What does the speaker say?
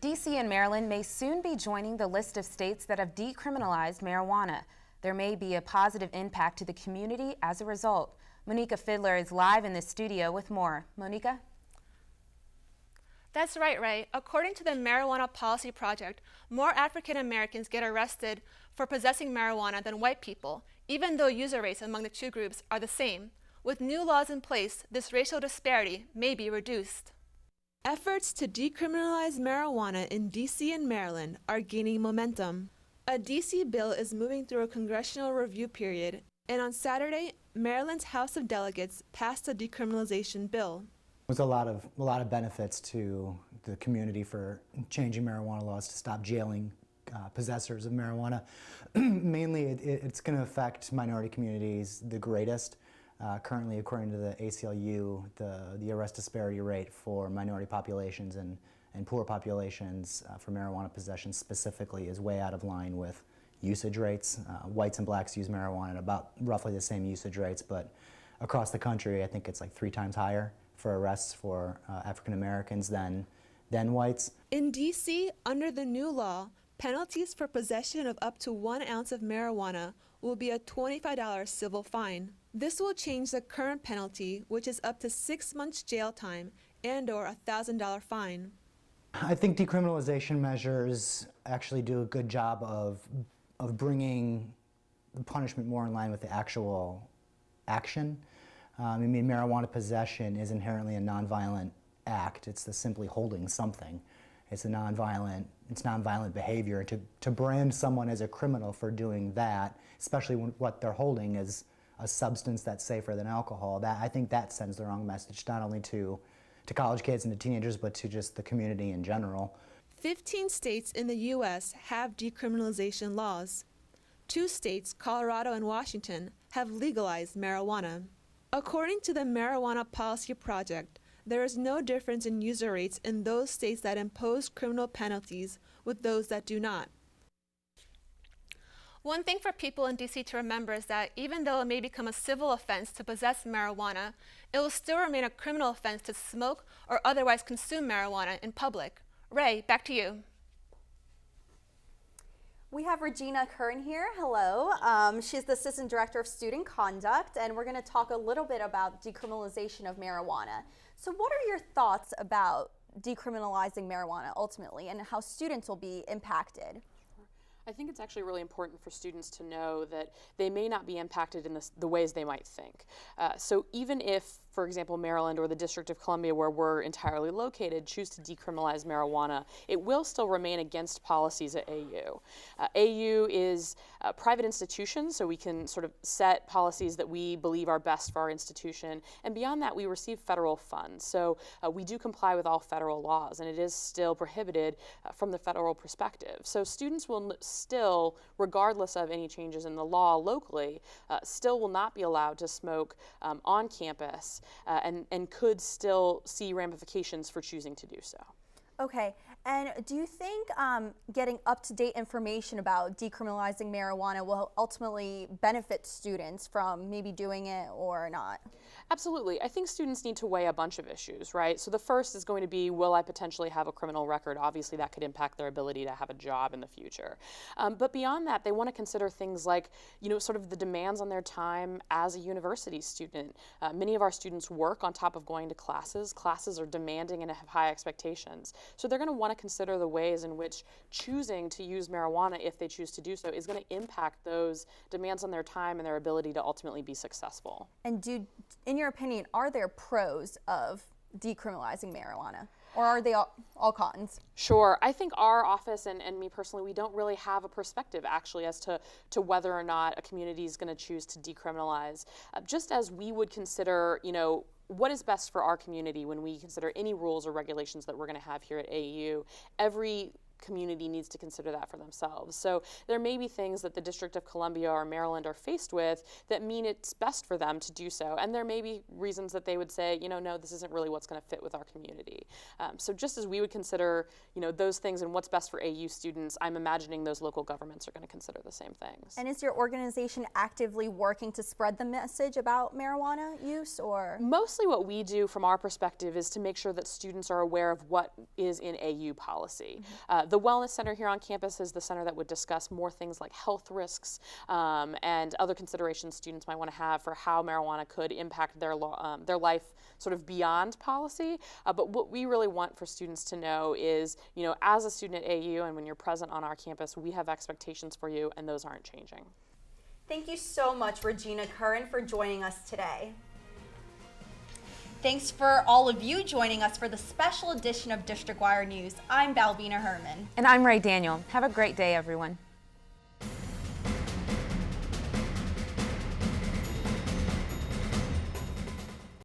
D.C. and Maryland may soon be joining the list of states that have decriminalized marijuana. There may be a positive impact to the community as a result. Monica Fidler is live in the studio with more. Monica? That's right, Ray. According to the Marijuana Policy Project, more African Americans get arrested for possessing marijuana than white people, even though user rates among the two groups are the same. With new laws in place, this racial disparity may be reduced. Efforts to decriminalize marijuana in D.C. and Maryland are gaining momentum. A D.C. bill is moving through a congressional review period, and on Saturday, Maryland's House of Delegates passed a decriminalization bill. There's a lot of benefits to the community for changing marijuana laws to stop jailing possessors of marijuana. Mainly, it's going to affect minority communities the greatest. Currently, according to the ACLU, the arrest disparity rate for minority populations and poor populations for marijuana possession specifically is way out of line with usage rates. Whites and blacks use marijuana at about roughly the same usage rates, but across the country, I think it's like 3 times higher for arrests for African Americans than whites. In D.C., under the new law, penalties for possession of up to 1 ounce of marijuana will be a $25 civil fine. This will change the current penalty, which is up to 6 months jail time and/or a $1,000 fine. I think decriminalization measures actually do a good job of bringing the punishment more in line with the actual action. I mean, marijuana possession is inherently a nonviolent act. It's the simply holding something. It's nonviolent behavior. And to brand someone as a criminal for doing that, especially when what they're holding is a substance that's safer than alcohol, I think that sends the wrong message, not only to college kids and to teenagers, but to just the community in general. 15 states in the U.S. have decriminalization laws. 2 states, Colorado and Washington, have legalized marijuana. According to the Marijuana Policy Project, there is no difference in user rates in those states that impose criminal penalties with those that do not. One thing for people in D.C. to remember is that even though it may become a civil offense to possess marijuana, it will still remain a criminal offense to smoke or otherwise consume marijuana in public. Ray, back to you. We have Regina Curran here. Hello. She's the Assistant Director of Student Conduct, and we're going to talk a little bit about decriminalization of marijuana. So what are your thoughts about decriminalizing marijuana ultimately and how students will be impacted? I think it's actually really important for students to know that they may not be impacted in the ways they might think. So even if, for example, Maryland or the District of Columbia, where we're entirely located, choose to decriminalize marijuana, it will still remain against policies at AU. AU is a private institution, so we can sort of set policies that we believe are best for our institution. And beyond that, we receive federal funds. So we do comply with all federal laws, and it is still prohibited from the federal perspective. So students will still, regardless of any changes in the law locally, still will not be allowed to smoke on campus and could still see ramifications for choosing to do so. Okay, and do you think getting up-to-date information about decriminalizing marijuana will ultimately benefit students from maybe doing it or not? Absolutely. I think students need to weigh a bunch of issues, right? So the first is going to be, will I potentially have a criminal record? Obviously, that could impact their ability to have a job in the future. But beyond that, they want to consider things like, sort of the demands on their time as a university student. Many of our students work on top of going to classes. Classes are demanding and have high expectations. So they're going to want to consider the ways in which choosing to use marijuana, if they choose to do so, is going to impact those demands on their time and their ability to ultimately be successful. And in your opinion, are there pros of decriminalizing marijuana? Or are they all cons? Sure. I think our office and me personally, we don't really have a perspective actually as to whether or not a community is going to choose to decriminalize. Just as we would consider, what is best for our community when we consider any rules or regulations that we're going to have here at AU, every community needs to consider that for themselves. So there may be things that the District of Columbia or Maryland are faced with that mean it's best for them to do so. And there may be reasons that they would say, no, this isn't really what's going to fit with our community. So just as we would consider, those things and what's best for AU students, I'm imagining those local governments are going to consider the same things. And is your organization actively working to spread the message about marijuana use, or? Mostly what we do from our perspective is to make sure that students are aware of what is in AU policy. The Wellness Center here on campus is the center that would discuss more things like health risks and other considerations students might want to have for how marijuana could impact their life sort of beyond policy. But what we really want for students to know is, as a student at AU and when you're present on our campus, we have expectations for you and those aren't changing. Thank you so much, Regina Curran, for joining us today. Thanks for all of you joining us for the special edition of District Wire News. I'm Balbina Herman. And I'm Ray Daniel. Have a great day, everyone.